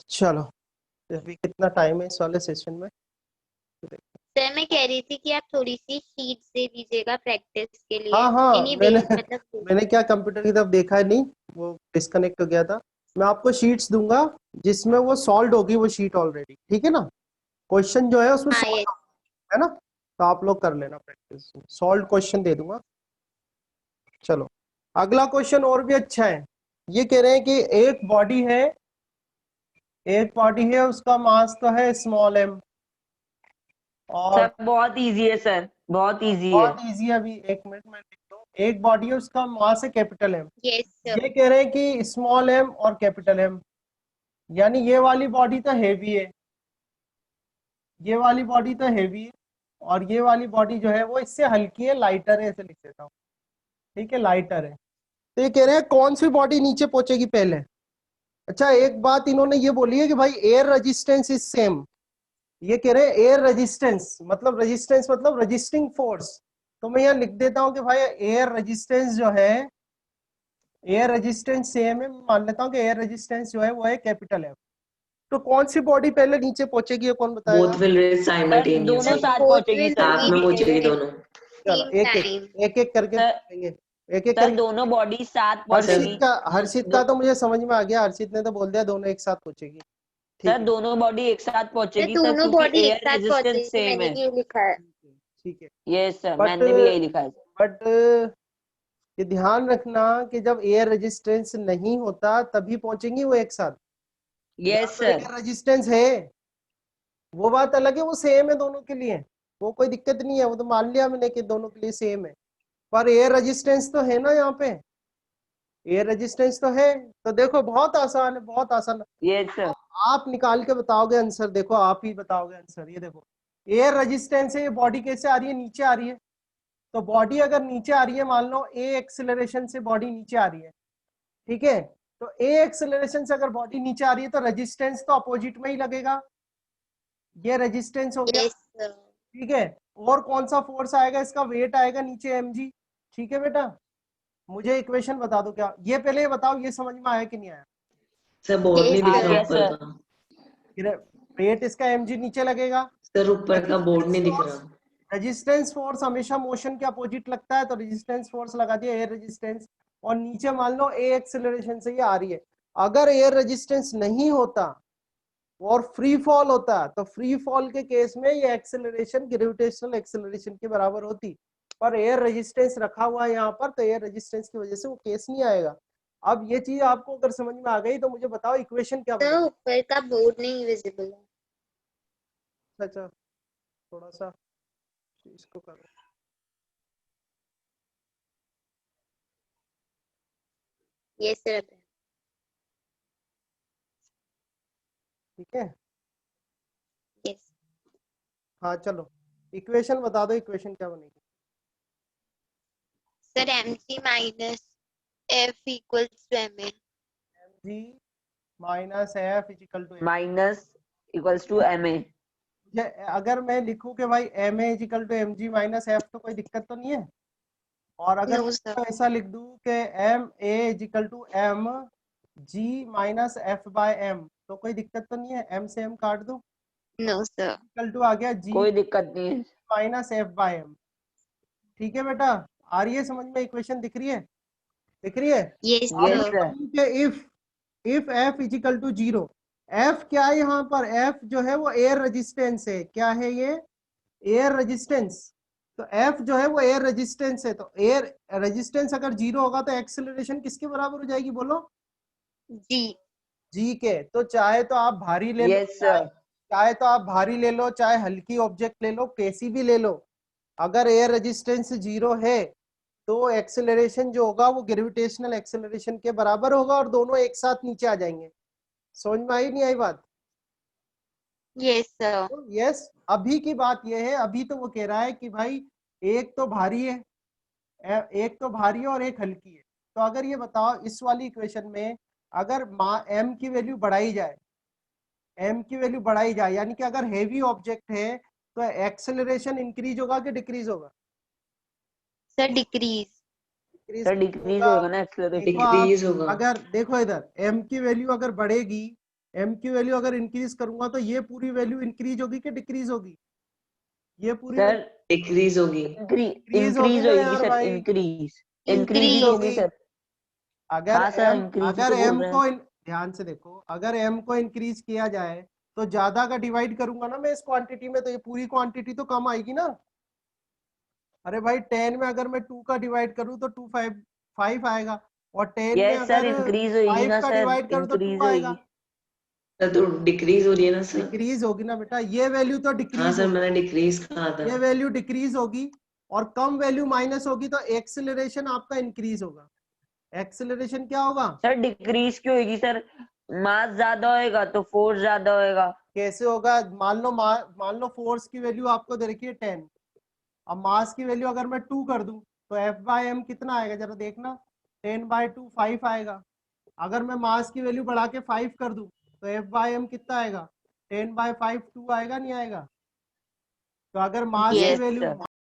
चलो अभी कितना टाइम है इस वाले सेशन में। सर मैं कह रही थी कि आप थोड़ी सी शीट दे दीजिएगा प्रैक्टिस के लिए, हाँ हाँ इन्हीं मैंने मतलब मैंने क्या कंप्यूटर की तरफ देखा है नहीं, वो डिस्कनेक्ट हो गया था। मैं आपको शीट्स दूंगा जिसमें वो सॉल्व होगी वो शीट ऑलरेडी, ठीक है ना, क्वेश्चन जो है उसमें हाँ ये सॉल्व है ना, तो आप लोग कर लेना प्रैक्टिस, सॉल्व क्वेश्चन दे दूंगा। चलो अगला क्वेश्चन और भी अच्छा है। ये कह रहे हैं कि एक बॉडी है उसका मास तो है स्मॉल एम, और सर बहुत इजी है सर, बहुत इजी है। बहुत इजी है, अभी एक मिनट में लिख दो। एक बॉडी है उसका मास है कैपिटल एम, यस सर, ये कह रहे हैं कि स्मॉल एम और कैपिटल एम, यानी ये वाली बॉडी तो हैवी है, ये वाली बॉडी तो हैवी है, और ये वाली बॉडी जो है वो इससे हल्की है, लाइटर है, ऐसे लिख देता हूँ, ठीक है, लाइटर है। तो ये कह रहे हैं कौन सी बॉडी नीचे पहुंचेगी पहले। अच्छा एक बात इन्होंने ये बोली है कि भाई एयर रेजिस्टेंस इज सेम, ये कह रहे हैं एयर रेजिस्टेंस मतलब रजिस्टिंग फोर्स। तो मैं यहाँ लिख देता हूँ कि भाई एयर रेजिस्टेंस जो है, एयर रेजिस्टेंस सेम है, मान लेता हूँ कि एयर रेजिस्टेंस जो है वो है कैपिटल एफ। तो कौन सी बॉडी पहले नीचे पहुंचेगी, ये कौन बताएगा। बोथ विल रेज सर दोनों साइमल्टेनियसली, साथ both पहुंचेगी will सर, साथ में reach पहुंचेगी at दोनों। चलो same time. एक एक करके सर पूछेंगे, एक एक सर करके। दोनों बॉडी साथ हर्षित पहुंचेगी। हर्षित का तो मुझे समझ में आ गया, हर्षित ने तो बोल दिया दोनों एक साथ पहुंचेगी, ठीक सर है दोनों बॉडी एक साथ सर पहुंचेगी सर, दोनों क्योंकि बॉडी एक एयर साथ रेजिस्टेंस पहुंचेगी, सेम मैंने है। भी ये लिखा है। ठीक है। यस सर, बट मैंने भी यही लिखा है। बट ये ध्यान रखना कि जब एयर रेजिस्टेंस नहीं होता तभी पहुंचेंगी वो एक साथ, यहाँ यस तो सर। एयर रेजिस्टेंस है, वो बात अलग है, वो सेम है दोनों के लिए, वो कोई दिक्कत नहीं है, वो तो मान लिया मैंने कि दोनों के लिए सेम है, पर एयर रेजिस्टेंस तो है ना यहाँ पे, एयर रेजिस्टेंस तो है। तो देखो बहुत आसान है, बहुत आसान। Yes sir. आप निकाल के बताओगे आंसर, देखो आप ही बताओगे आंसर। ये देखो एयर रेजिस्टेंस है, ये बॉडी कैसे आ रही है, नीचे आ रही है, तो बॉडी अगर नीचे आ रही है, मान लो ए एक्सेलरेशन से बॉडी नीचे आ रही है, ठीक है, तो ए एक्सेलरेशन से अगर बॉडी नीचे आ रही है तो रेजिस्टेंस तो अपोजिट में ही लगेगा, ये रेजिस्टेंस हो गया, यस सर, ठीक है। और कौन सा फोर्स आएगा, इसका वेट आएगा नीचे mg, ठीक है बेटा। मुझे इक्वेशन बता दो, क्या ये पहले ये बताओ, ये समझ में आया कि नहीं आया। सर बोर्ड नहीं दिख आ रहा गया ऊपर सर। का, फिर वेट इसका mg नीचे लगेगा, सर ऊपर का बोर्ड नहीं दिख रहा। रेजिस्टेंस फोर्स हमेशा मोशन के अपोजिट लगता है, तो रेजिस्टेंस फोर्स लगा दिया एयर रेजिस्टेंस, और नीचे मान लो ए एक्सेलरेशन से ये आ रही है। अगर एयर रेजिस्टेंस नहीं होता और फ्री फॉल होता तो फ्री फॉल के केस में ये एक्सेलरेशन ग्रेविटेशनल एक्सेलरेशन के बराबर होती, पर एयर रेजिस्टेंस रखा हुआ है यहाँ पर, तो एयर रेजिस्टेंस की वजह से वो केस नहीं आएगा। अब ये चीज आपको अगर समझ में आ गई तो मुझे बताओ इक्वेशन क्या सर बनेगी। ऊपर का बोर्ड नहीं विजिबल है। अच्छा थोड़ा सा इसको करो, यस सर, ठीक है। यस हाँ चलो इक्वेशन बता दो, इक्वेशन क्या बनेगी। Sir, mg minus f equals to ma। mg minus F equal to minus equals to ma। अगर मैं लिखूं कि भाई M A equal to M G minus F, तो कोई दिक्कत तो नहीं है। और अगर नो सर, मैं ऐसा लिख दूं कि M A equal to M G minus F by M, तो कोई दिक्कत तो नहीं है, एम से एम काट दूं, नो सर, इजिकल टू आ गया जी कोई दिक्कत नहीं है। माइनस एफ बाय एम, ठीक है बेटा। आ रही है समझ में, इक्वेशन दिख रही है, दिख रही है। यस अब yes sir, sir. If F equal to zero, F क्या है यहाँ पर, एफ जो है वो एयर रेजिस्टेंस है, क्या है ये, एयर रेजिस्टेंस। तो एफ जो है वो एयर रेजिस्टेंस है, तो एयर रेजिस्टेंस अगर जीरो होगा तो एक्सेलरेशन किसके बराबर हो जाएगी बोलो, जी, जी के। तो चाहे तो आप भारी ले लो, यस सर। चाहे तो आप भारी ले लो, चाहे हल्की ऑब्जेक्ट ले लो, कैसी भी ले लो, अगर एयर रेजिस्टेंस 0 है तो एक्सेलरेशन जो होगा वो ग्रेविटेशनल एक्सेलरेशन के बराबर होगा और दोनों एक साथ नीचे आ जाएंगे। समझ में आई नहीं आई बात? Yes sir. तो यस, अभी की बात ये है, अभी तो वो कह रहा है कि भाई एक तो भारी है, एक तो भारी है और एक हल्की है। तो अगर ये बताओ इस वाली इक्वेशन में अगर m की वैल्यू बढ़ाई जाए, m की वैल्यू बढ़ाई जाए, यानी कि अगर हेवी ऑब्जेक्ट है तो एक्सेलरेशन इंक्रीज होगा कि डिक्रीज होगा? Sir decrease. सर डिक्रीज होगा ना एक्सेलरेशन। देखो आप, डिक्रीज होगा। अगर देखो इधर m की वैल्यू अगर बढ़ेगी, m की वैल्यू अगर इंक्रीज करूंगा तो ये पूरी वैल्यू इंक्रीज होगी कि डिक्रीज होगी? ये पूरी सर डिक्रीज होगी। इंक्रीज होगी इंक्रीज ना होगी यार सर, भाई, इंक्रीज इंक्रीज ही होगी होगी। सर। अगर हाँ सर m इंक्रीज अगर तो बोल m रहे को हैं। ध्यान से देखो, अगर m को इंक्रीज किया जाए तो ज्यादा का डिवाइड करूंगा ना मैं इस क्वांटिटी में, तो ये पूरी क्वांटिटी तो कम आएगी ना। अरे भाई 10 में अगर मैं 2 का डिवाइड करूं तो 2 5 आएगा, और 10 में यस सर अगर इंक्रीज होगी 5 ना का सर, डिवाइड करूं तो 2 इंक्रीज आएगा। होगी। सर तो डिक्रीज हो रही है ना सर? डिक्रीज होगी ना बेटा, ये वैल्यू तो हाँ डिक्रीज सर, होगी, मैंने डिक्रीज कहा था। ये वैल्यू डिक्रीज होगी, और कम वैल्यू माइनस होगी तो एक्सेलरेशन आपका इंक्रीज होगा। एक्सेलरेशन क्या होगा? सर डिक्रीज क्यों होगी सर? मास ज्यादा होएगा तो फोर्स ज्यादा होएगा। कैसे होगा? मान लो फोर्स की वैल्यू आपको दे रखी है 10, अब मास की वैल्यू अगर मैं 2 कर दूं तो F/m कितना आएगा जरा देखना, 10/2 5 आएगा। अगर मैं मास की वैल्यू बढ़ा के 5 कर दूं तो F/m कितना आएगा? 10/5 2 आएगा नहीं आएगा? तो अगर मास की Yes, वैल्यू sir.